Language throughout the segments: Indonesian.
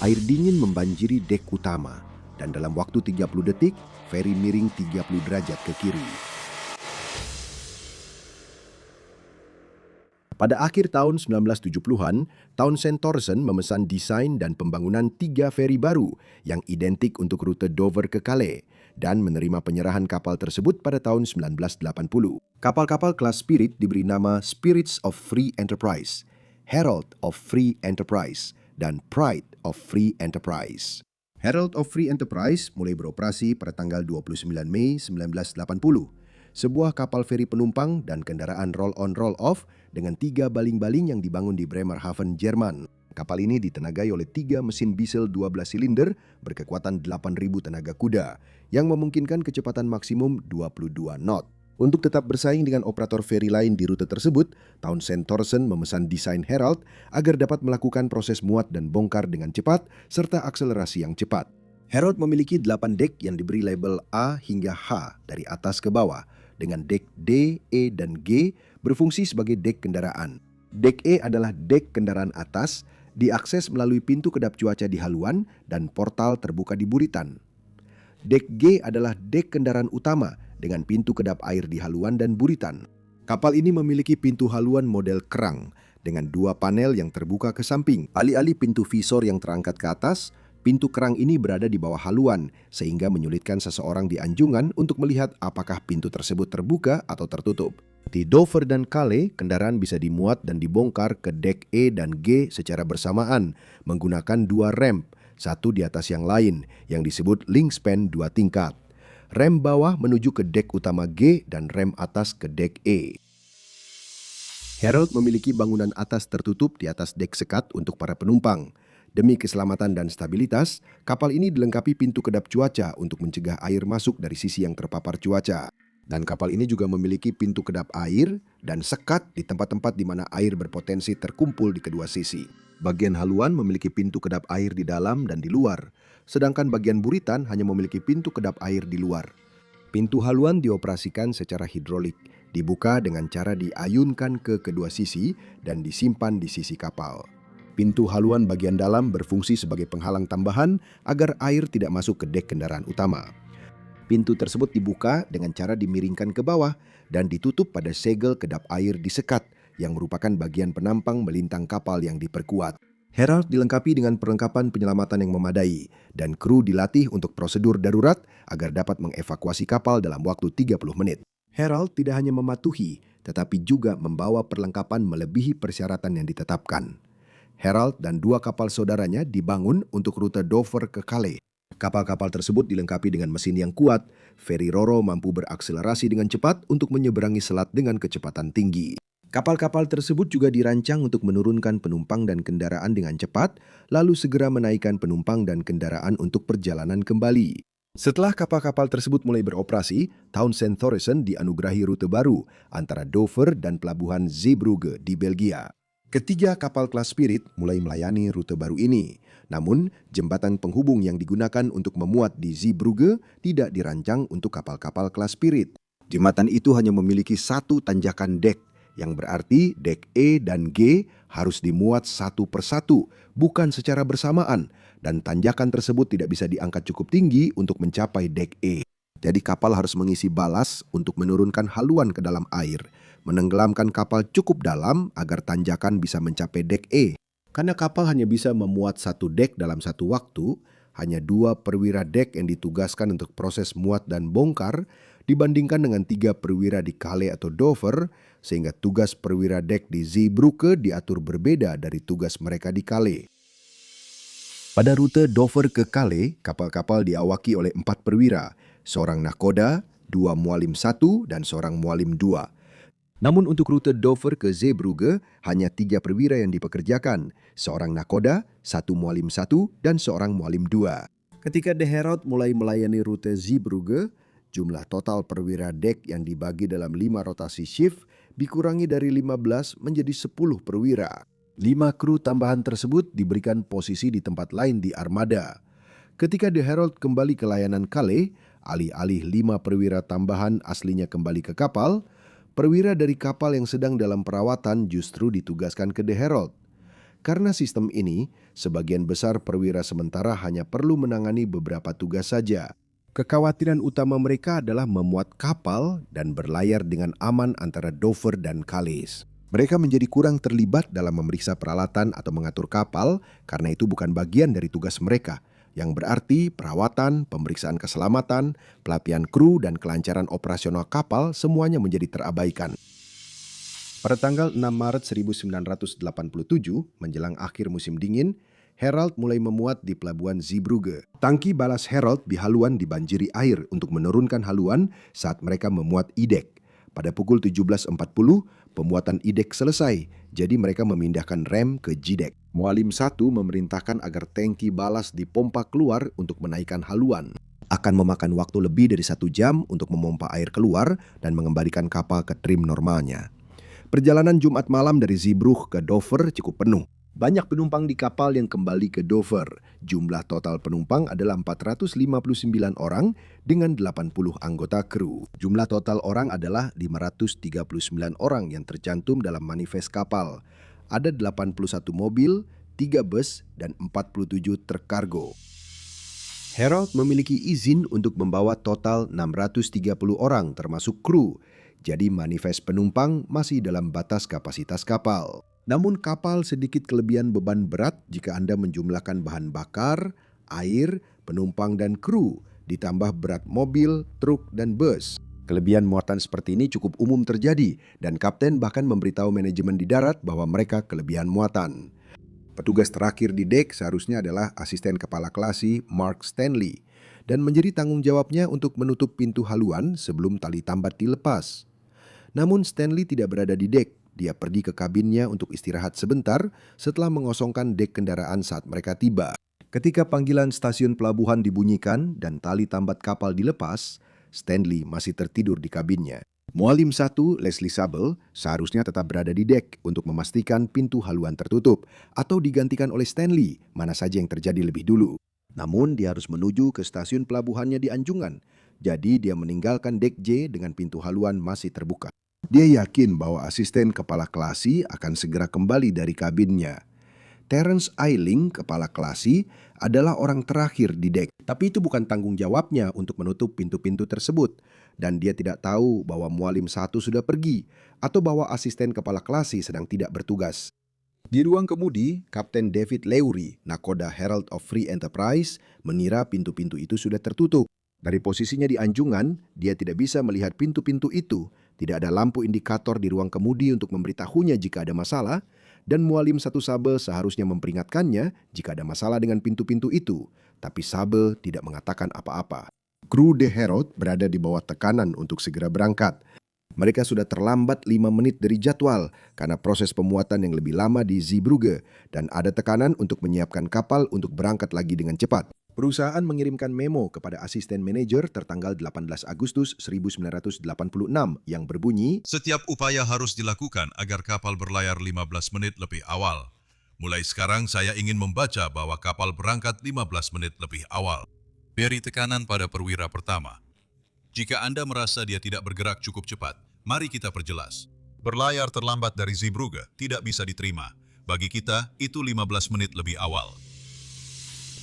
Air dingin membanjiri dek utama, dan dalam waktu 30 detik, feri miring 30 derajat ke kiri. Pada akhir tahun 1970-an, Townsend Thoresen memesan desain dan pembangunan 3 feri baru yang identik untuk rute Dover ke Calais dan menerima penyerahan kapal tersebut pada tahun 1980. Kapal-kapal kelas Spirit diberi nama Spirits of Free Enterprise, Herald of Free Enterprise, dan Pride of Free Enterprise. Herald of Free Enterprise mulai beroperasi pada tanggal 29 Mei 1980. Sebuah kapal feri penumpang dan kendaraan roll-on roll-off dengan 3 baling-baling yang dibangun di Bremerhaven, Jerman. Kapal ini ditenagai oleh 3 mesin diesel 12 silinder berkekuatan 8.000 tenaga kuda yang memungkinkan kecepatan maksimum 22 knot. Untuk tetap bersaing dengan operator feri lain di rute tersebut, Townsend Thoresen memesan desain Herald agar dapat melakukan proses muat dan bongkar dengan cepat serta akselerasi yang cepat. Herald memiliki 8 dek yang diberi label A hingga H dari atas ke bawah, dengan dek D, E, dan G berfungsi sebagai dek kendaraan. Dek E adalah dek kendaraan atas, diakses melalui pintu kedap cuaca di haluan dan portal terbuka di buritan. Dek G adalah dek kendaraan utama dengan pintu kedap air di haluan dan buritan. Kapal ini memiliki pintu haluan model kerang dengan 2 panel yang terbuka ke samping. Alih-alih pintu visor yang terangkat ke atas, pintu kerang ini berada di bawah haluan sehingga menyulitkan seseorang di anjungan untuk melihat apakah pintu tersebut terbuka atau tertutup. Di Dover dan Calais, kendaraan bisa dimuat dan dibongkar ke dek E dan G secara bersamaan menggunakan 2 ramp, satu di atas yang lain, yang disebut link span 2 tingkat. Rem bawah menuju ke dek utama G dan rem atas ke dek E. Herald memiliki bangunan atas tertutup di atas dek sekat untuk para penumpang. Demi keselamatan dan stabilitas, kapal ini dilengkapi pintu kedap cuaca untuk mencegah air masuk dari sisi yang terpapar cuaca. Dan kapal ini juga memiliki pintu kedap air dan sekat di tempat-tempat di mana air berpotensi terkumpul di kedua sisi. Bagian haluan memiliki pintu kedap air di dalam dan di luar, sedangkan bagian buritan hanya memiliki pintu kedap air di luar. Pintu haluan dioperasikan secara hidrolik, dibuka dengan cara diayunkan ke kedua sisi dan disimpan di sisi kapal. Pintu haluan bagian dalam berfungsi sebagai penghalang tambahan agar air tidak masuk ke dek kendaraan utama. Pintu tersebut dibuka dengan cara dimiringkan ke bawah dan ditutup pada segel kedap air di sekat yang merupakan bagian penampang melintang kapal yang diperkuat. Herald dilengkapi dengan perlengkapan penyelamatan yang memadai dan kru dilatih untuk prosedur darurat agar dapat mengevakuasi kapal dalam waktu 30 menit. Herald tidak hanya mematuhi, tetapi juga membawa perlengkapan melebihi persyaratan yang ditetapkan. Herald dan 2 kapal saudaranya dibangun untuk rute Dover ke Calais. Kapal-kapal tersebut dilengkapi dengan mesin yang kuat, feri Ro-Ro mampu berakselerasi dengan cepat untuk menyeberangi selat dengan kecepatan tinggi. Kapal-kapal tersebut juga dirancang untuk menurunkan penumpang dan kendaraan dengan cepat, lalu segera menaikkan penumpang dan kendaraan untuk perjalanan kembali. Setelah kapal-kapal tersebut mulai beroperasi, Townsend Thoresen dianugerahi rute baru antara Dover dan pelabuhan Zeebrugge di Belgia. Ketiga kapal kelas Spirit mulai melayani rute baru ini. Namun, jembatan penghubung yang digunakan untuk memuat di Zeebrugge tidak dirancang untuk kapal-kapal kelas Spirit. Jembatan itu hanya memiliki 1 tanjakan dek, yang berarti dek E dan G harus dimuat satu persatu, bukan secara bersamaan, dan tanjakan tersebut tidak bisa diangkat cukup tinggi untuk mencapai dek E. Jadi kapal harus mengisi balas untuk menurunkan haluan ke dalam air, menenggelamkan kapal cukup dalam agar tanjakan bisa mencapai dek E. Karena kapal hanya bisa memuat 1 dek dalam satu waktu, hanya 2 perwira dek yang ditugaskan untuk proses muat dan bongkar dibandingkan dengan 3 perwira di Calais atau Dover, sehingga tugas perwira dek di Zeebrugge diatur berbeda dari tugas mereka di Calais. Pada rute Dover ke Calais, kapal-kapal diawaki oleh 4 perwira, seorang nakoda, 2 mualim 1, dan seorang mualim 2. Namun untuk rute Dover ke Zeebrugge, hanya 3 perwira yang dipekerjakan, seorang nakoda, 1 mualim 1, dan seorang mualim 2. Ketika De Herald mulai melayani rute Zeebrugge, jumlah total perwira dek yang dibagi dalam 5 rotasi shift dikurangi dari 15 menjadi 10 perwira. 5 kru tambahan tersebut diberikan posisi di tempat lain di armada. Ketika De Herald kembali ke layanan Calais, alih-alih 5 perwira tambahan aslinya kembali ke kapal, perwira dari kapal yang sedang dalam perawatan justru ditugaskan ke De Herald. Karena sistem ini, sebagian besar perwira sementara hanya perlu menangani beberapa tugas saja. Kekhawatiran utama mereka adalah memuat kapal dan berlayar dengan aman antara Dover dan Calais. Mereka menjadi kurang terlibat dalam memeriksa peralatan atau mengatur kapal karena itu bukan bagian dari tugas mereka, yang berarti perawatan, pemeriksaan keselamatan, pelatihan kru, dan kelancaran operasional kapal semuanya menjadi terabaikan. Pada tanggal 6 Maret 1987, menjelang akhir musim dingin, Herald mulai memuat di pelabuhan Zeebrugge. Tangki balas Herald di haluan dibanjiri air untuk menurunkan haluan saat mereka memuat idek. Pada pukul 17.40, pemuatan idek selesai, jadi mereka memindahkan rem ke G-deck. Mualim 1 memerintahkan agar tangki balas dipompa keluar untuk menaikkan haluan. Akan memakan waktu lebih dari 1 jam untuk memompa air keluar dan mengembalikan kapal ke trim normalnya. Perjalanan Jumat malam dari Zeebrugge ke Dover cukup penuh. Banyak penumpang di kapal yang kembali ke Dover. Jumlah total penumpang adalah 459 orang dengan 80 anggota kru. Jumlah total orang adalah 539 orang yang tercantum dalam manifest kapal. Ada 81 mobil, 3 bus, dan 47 truk kargo. Herald memiliki izin untuk membawa total 630 orang termasuk kru. Jadi manifest penumpang masih dalam batas kapasitas kapal. Namun kapal sedikit kelebihan beban berat jika Anda menjumlahkan bahan bakar, air, penumpang dan kru, ditambah berat mobil, truk, dan bus. Kelebihan muatan seperti ini cukup umum terjadi dan kapten bahkan memberitahu manajemen di darat bahwa mereka kelebihan muatan. Petugas terakhir di dek seharusnya adalah asisten kepala kelasi Mark Stanley dan menjadi tanggung jawabnya untuk menutup pintu haluan sebelum tali tambat dilepas. Namun Stanley tidak berada di dek. Dia pergi ke kabinnya untuk istirahat sebentar setelah mengosongkan dek kendaraan saat mereka tiba. Ketika panggilan stasiun pelabuhan dibunyikan dan tali tambat kapal dilepas, Stanley masih tertidur di kabinnya. Mualim 1, Leslie Sabel, seharusnya tetap berada di dek untuk memastikan pintu haluan tertutup atau digantikan oleh Stanley, mana saja yang terjadi lebih dulu. Namun dia harus menuju ke stasiun pelabuhannya di Anjungan. Jadi dia meninggalkan dek J dengan pintu haluan masih terbuka. Dia yakin bahwa asisten kepala kelasi akan segera kembali dari kabinnya. Terence Eiling, kepala kelasi, adalah orang terakhir di dek. Tapi itu bukan tanggung jawabnya untuk menutup pintu-pintu tersebut. Dan dia tidak tahu bahwa Mualim 1 sudah pergi atau bahwa asisten kepala kelasi sedang tidak bertugas. Di ruang kemudi, Kapten David Lowry, nakoda Herald of Free Enterprise, mengira pintu-pintu itu sudah tertutup. Dari posisinya di Anjungan, dia tidak bisa melihat pintu-pintu itu. Tidak ada lampu indikator di ruang kemudi untuk memberitahunya jika ada masalah, dan Mualim 1 Sabel seharusnya memperingatkannya jika ada masalah dengan pintu-pintu itu. Tapi Sabel tidak mengatakan apa-apa. Kru The Herald berada di bawah tekanan untuk segera berangkat. Mereka sudah terlambat 5 menit dari jadwal karena proses pemuatan yang lebih lama di Zeebrugge dan ada tekanan untuk menyiapkan kapal untuk berangkat lagi dengan cepat. Perusahaan mengirimkan memo kepada asisten manajer tertanggal 18 Agustus 1986 yang berbunyi, "Setiap upaya harus dilakukan agar kapal berlayar 15 menit lebih awal. Mulai sekarang saya ingin membaca bahwa kapal berangkat 15 menit lebih awal." Beri tekanan pada perwira pertama. Jika Anda merasa dia tidak bergerak cukup cepat, mari kita perjelas. Berlayar terlambat dari Zeebrugge tidak bisa diterima. Bagi kita, itu 15 menit lebih awal.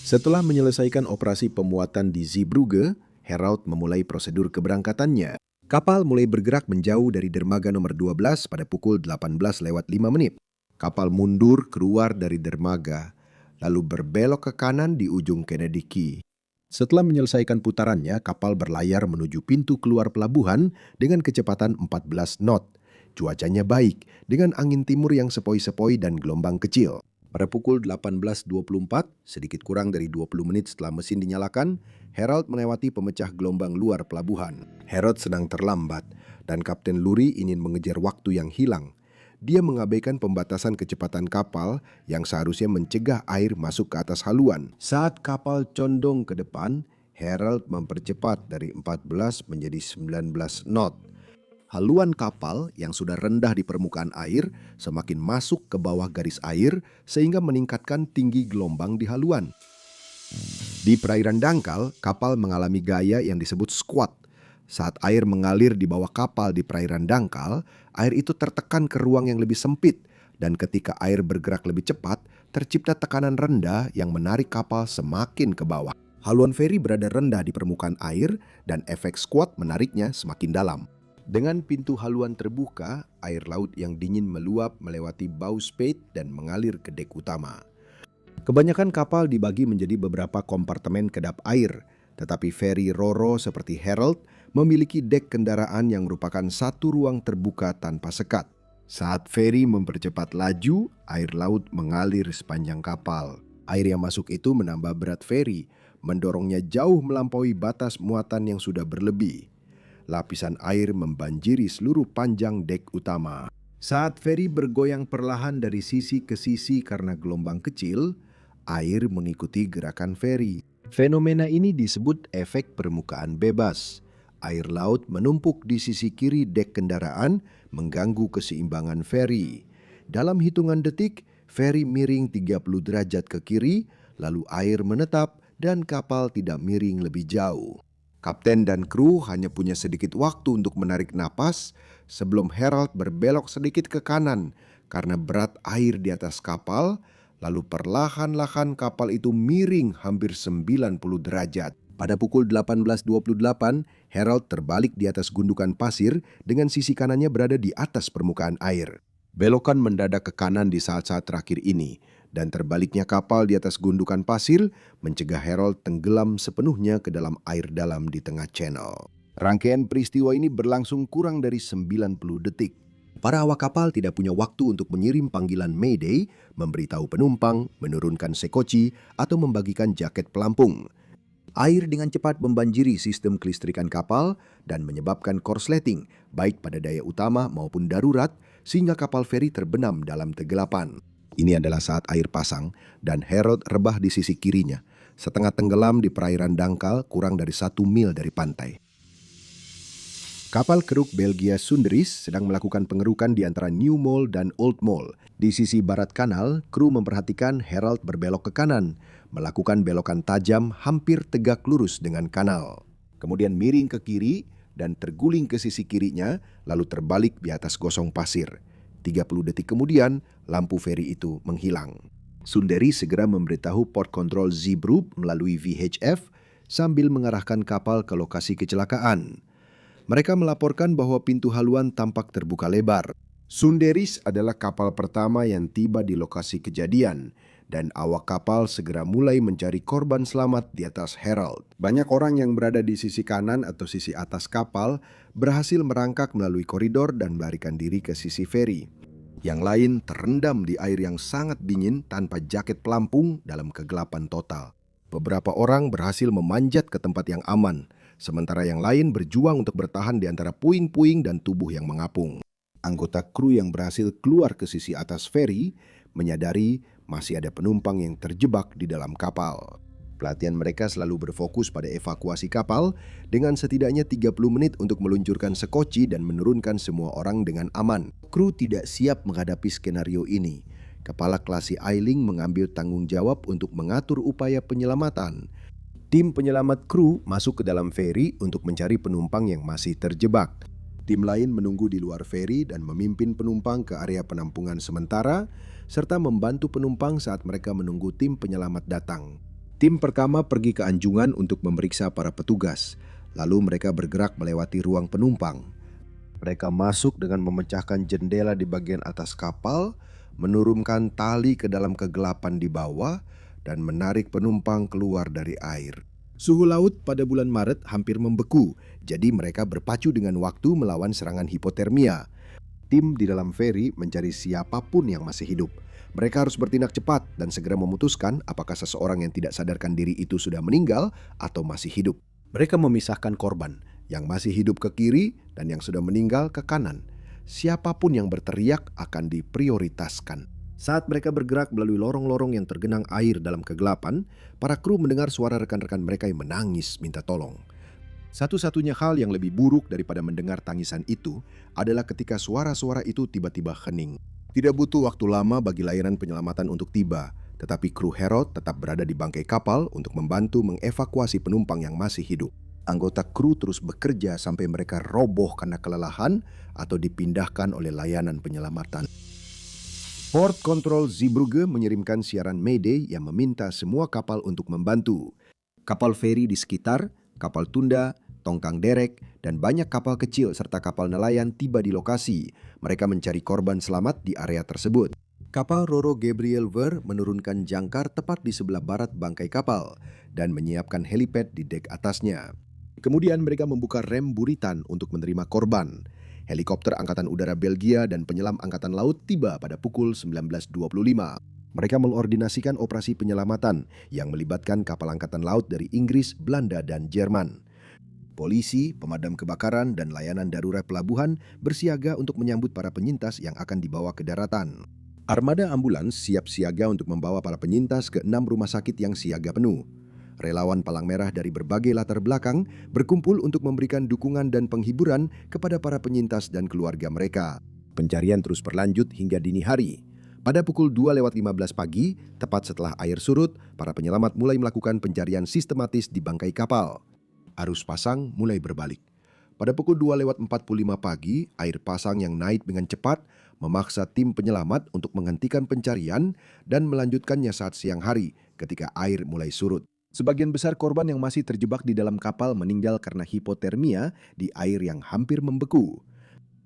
Setelah menyelesaikan operasi pemuatan di Zeebrugge, Herald memulai prosedur keberangkatannya. Kapal mulai bergerak menjauh dari dermaga nomor 12 pada pukul 18:05 menit. Kapal mundur keluar dari dermaga, lalu berbelok ke kanan di ujung Kennedy Key. Setelah menyelesaikan putarannya, kapal berlayar menuju pintu keluar pelabuhan dengan kecepatan 14 knot. Cuacanya baik, dengan angin timur yang sepoi-sepoi dan gelombang kecil. Pada pukul 18.24, sedikit kurang dari 20 menit setelah mesin dinyalakan, Herald melewati pemecah gelombang luar pelabuhan. Herald sedang terlambat, dan Kapten Lowry ingin mengejar waktu yang hilang. Dia mengabaikan pembatasan kecepatan kapal yang seharusnya mencegah air masuk ke atas haluan. Saat kapal condong ke depan, Herald mempercepat dari 14 menjadi 19 knot. Haluan kapal yang sudah rendah di permukaan air semakin masuk ke bawah garis air sehingga meningkatkan tinggi gelombang di haluan. Di perairan dangkal, kapal mengalami gaya yang disebut squat. Saat air mengalir di bawah kapal di perairan dangkal, air itu tertekan ke ruang yang lebih sempit dan ketika air bergerak lebih cepat, tercipta tekanan rendah yang menarik kapal semakin ke bawah. Haluan feri berada rendah di permukaan air dan efek skuat menariknya semakin dalam. Dengan pintu haluan terbuka, air laut yang dingin meluap melewati bowsprit dan mengalir ke dek utama. Kebanyakan kapal dibagi menjadi beberapa kompartemen kedap air, tetapi feri Ro-Ro seperti Herald memiliki dek kendaraan yang merupakan satu ruang terbuka tanpa sekat. Saat feri mempercepat laju, air laut mengalir sepanjang kapal. Air yang masuk itu menambah berat feri, mendorongnya jauh melampaui batas muatan yang sudah berlebih. Lapisan air membanjiri seluruh panjang dek utama. Saat feri bergoyang perlahan dari sisi ke sisi karena gelombang kecil, air mengikuti gerakan feri. Fenomena ini disebut efek permukaan bebas. Air laut menumpuk di sisi kiri dek kendaraan, mengganggu keseimbangan feri. Dalam hitungan detik, feri miring 30 derajat ke kiri, lalu air menetap dan kapal tidak miring lebih jauh. Kapten dan kru hanya punya sedikit waktu untuk menarik napas sebelum Herald berbelok sedikit ke kanan karena berat air di atas kapal, lalu perlahan-lahan kapal itu miring hampir 90 derajat. Pada pukul 18.28, Herald terbalik di atas gundukan pasir dengan sisi kanannya berada di atas permukaan air. Belokan mendadak ke kanan di saat-saat terakhir ini, dan terbaliknya kapal di atas gundukan pasir mencegah Herald tenggelam sepenuhnya ke dalam air dalam di tengah channel. Rangkaian peristiwa ini berlangsung kurang dari 90 detik. Para awak kapal tidak punya waktu untuk mengirim panggilan Mayday, memberitahu penumpang, menurunkan sekoci, atau membagikan jaket pelampung. Air dengan cepat membanjiri sistem kelistrikan kapal dan menyebabkan korsleting, baik pada daya utama maupun darurat, sehingga kapal feri terbenam dalam kegelapan. Ini adalah saat air pasang dan Herald rebah di sisi kirinya, setengah tenggelam di perairan dangkal kurang dari 1 mil dari pantai. Kapal keruk Belgia Sunderis sedang melakukan pengerukan di antara New Mole dan Old Mole. Di sisi barat kanal, kru memperhatikan Herald berbelok ke kanan, melakukan belokan tajam hampir tegak lurus dengan kanal. Kemudian miring ke kiri dan terguling ke sisi kirinya, lalu terbalik di atas gosong pasir. 30 detik kemudian, lampu feri itu menghilang. Sunderis segera memberitahu Port Control Zeebrugge melalui VHF sambil mengarahkan kapal ke lokasi kecelakaan. Mereka melaporkan bahwa pintu haluan tampak terbuka lebar. Sunderis adalah kapal pertama yang tiba di lokasi kejadian, dan awak kapal segera mulai mencari korban selamat di atas Herald. Banyak orang yang berada di sisi kanan atau sisi atas kapal berhasil merangkak melalui koridor dan melarikan diri ke sisi feri. Yang lain terendam di air yang sangat dingin tanpa jaket pelampung dalam kegelapan total. Beberapa orang berhasil memanjat ke tempat yang aman, sementara yang lain berjuang untuk bertahan di antara puing-puing dan tubuh yang mengapung. Anggota kru yang berhasil keluar ke sisi atas feri menyadari masih ada penumpang yang terjebak di dalam kapal. Pelatihan mereka selalu berfokus pada evakuasi kapal dengan setidaknya 30 menit untuk meluncurkan sekoci dan menurunkan semua orang dengan aman. Kru tidak siap menghadapi skenario ini. Kepala Klasi Ailing mengambil tanggung jawab untuk mengatur upaya penyelamatan. Tim penyelamat kru masuk ke dalam feri untuk mencari penumpang yang masih terjebak. Tim lain menunggu di luar feri dan memimpin penumpang ke area penampungan sementara, serta membantu penumpang saat mereka menunggu tim penyelamat datang. Tim pertama pergi ke anjungan untuk memeriksa para petugas, lalu mereka bergerak melewati ruang penumpang. Mereka masuk dengan memecahkan jendela di bagian atas kapal, menurunkan tali ke dalam kegelapan di bawah, dan menarik penumpang keluar dari air. Suhu laut pada bulan Maret hampir membeku, jadi mereka berpacu dengan waktu melawan serangan hipotermia. Tim di dalam feri mencari siapapun yang masih hidup. Mereka harus bertindak cepat dan segera memutuskan apakah seseorang yang tidak sadarkan diri itu sudah meninggal atau masih hidup. Mereka memisahkan korban yang masih hidup ke kiri dan yang sudah meninggal ke kanan. Siapapun yang berteriak akan diprioritaskan. Saat mereka bergerak melalui lorong-lorong yang tergenang air dalam kegelapan, para kru mendengar suara rekan-rekan mereka yang menangis minta tolong. Satu-satunya hal yang lebih buruk daripada mendengar tangisan itu adalah ketika suara-suara itu tiba-tiba hening. Tidak butuh waktu lama bagi layanan penyelamatan untuk tiba, tetapi kru Herald tetap berada di bangkai kapal untuk membantu mengevakuasi penumpang yang masih hidup. Anggota kru terus bekerja sampai mereka roboh karena kelelahan atau dipindahkan oleh layanan penyelamatan. Port Control Zeebrugge mengirimkan siaran Mayday yang meminta semua kapal untuk membantu. Kapal feri di sekitar, kapal tunda, tongkang derek, dan banyak kapal kecil serta kapal nelayan tiba di lokasi. Mereka mencari korban selamat di area tersebut. Kapal Roro Gabriel Ver menurunkan jangkar tepat di sebelah barat bangkai kapal dan menyiapkan helipad di dek atasnya. Kemudian mereka membuka rem buritan untuk menerima korban. Helikopter Angkatan Udara Belgia dan penyelam Angkatan Laut tiba pada pukul 19.25. Mereka mengordinasikan operasi penyelamatan yang melibatkan kapal Angkatan Laut dari Inggris, Belanda, dan Jerman. Polisi, pemadam kebakaran, dan layanan darurat pelabuhan bersiaga untuk menyambut para penyintas yang akan dibawa ke daratan. Armada ambulans siap siaga untuk membawa para penyintas ke 6 rumah sakit yang siaga penuh. Relawan Palang Merah dari berbagai latar belakang berkumpul untuk memberikan dukungan dan penghiburan kepada para penyintas dan keluarga mereka. Pencarian terus berlanjut hingga dini hari. Pada pukul 2:15 pagi, tepat setelah air surut, para penyelamat mulai melakukan pencarian sistematis di bangkai kapal. Arus pasang mulai berbalik. Pada pukul 2:45 pagi, air pasang yang naik dengan cepat memaksa tim penyelamat untuk menghentikan pencarian dan melanjutkannya saat siang hari ketika air mulai surut. Sebagian besar korban yang masih terjebak di dalam kapal meninggal karena hipotermia di air yang hampir membeku.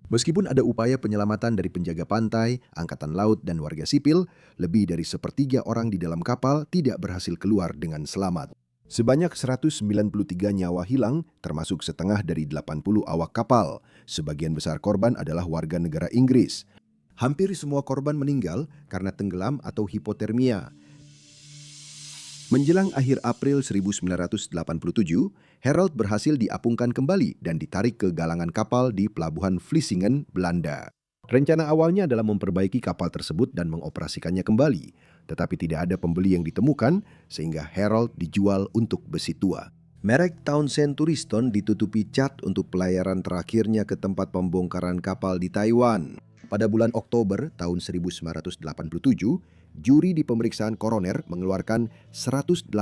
Meskipun ada upaya penyelamatan dari penjaga pantai, angkatan laut, dan warga sipil, lebih dari sepertiga orang di dalam kapal tidak berhasil keluar dengan selamat. Sebanyak 193 nyawa hilang, termasuk setengah dari 80 awak kapal. Sebagian besar korban adalah warga negara Inggris. Hampir semua korban meninggal karena tenggelam atau hipotermia. Menjelang akhir April 1987, Harold berhasil diapungkan kembali dan ditarik ke galangan kapal di pelabuhan Vlissingen, Belanda. Rencana awalnya adalah memperbaiki kapal tersebut dan mengoperasikannya kembali, tetapi tidak ada pembeli yang ditemukan sehingga Harold dijual untuk besi tua. Merek Townsend Touriston ditutupi cat untuk pelayaran terakhirnya ke tempat pembongkaran kapal di Taiwan. Pada bulan Oktober tahun 1987, juri di pemeriksaan koroner mengeluarkan 187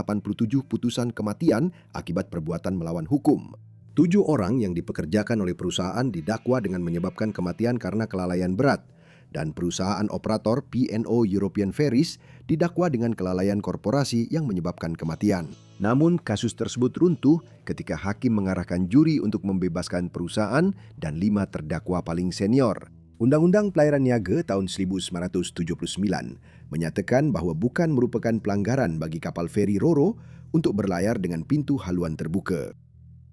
putusan kematian akibat perbuatan melawan hukum. 7 orang yang dipekerjakan oleh perusahaan didakwa dengan menyebabkan kematian karena kelalaian berat, dan perusahaan operator P&O European Ferries didakwa dengan kelalaian korporasi yang menyebabkan kematian. Namun kasus tersebut runtuh ketika hakim mengarahkan juri untuk membebaskan perusahaan dan 5 terdakwa paling senior. Undang-Undang Pelayaran Niaga tahun 1979 menyatakan bahwa bukan merupakan pelanggaran bagi kapal feri Roro untuk berlayar dengan pintu haluan terbuka.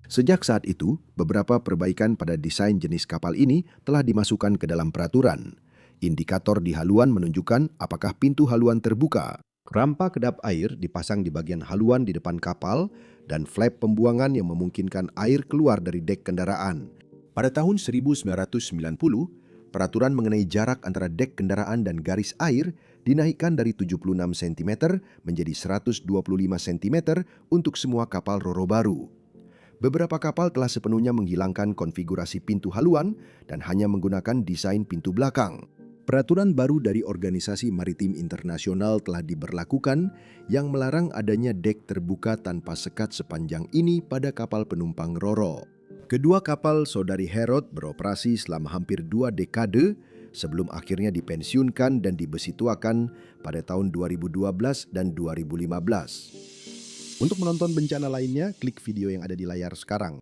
Sejak saat itu, beberapa perbaikan pada desain jenis kapal ini telah dimasukkan ke dalam peraturan. Indikator di haluan menunjukkan apakah pintu haluan terbuka. Rampa kedap air dipasang di bagian haluan di depan kapal dan flap pembuangan yang memungkinkan air keluar dari dek kendaraan. Pada tahun 1990, peraturan mengenai jarak antara dek kendaraan dan garis air dinaikkan dari 76 cm menjadi 125 cm untuk semua kapal Roro baru. Beberapa kapal telah sepenuhnya menghilangkan konfigurasi pintu haluan dan hanya menggunakan desain pintu belakang. Peraturan baru dari Organisasi Maritim Internasional telah diberlakukan yang melarang adanya dek terbuka tanpa sekat sepanjang ini pada kapal penumpang Roro. Kedua kapal saudari Harold beroperasi selama hampir 2 dekade sebelum akhirnya dipensiunkan dan dibesituakan pada tahun 2012 dan 2015. Untuk menonton bencana lainnya, klik video yang ada di layar sekarang.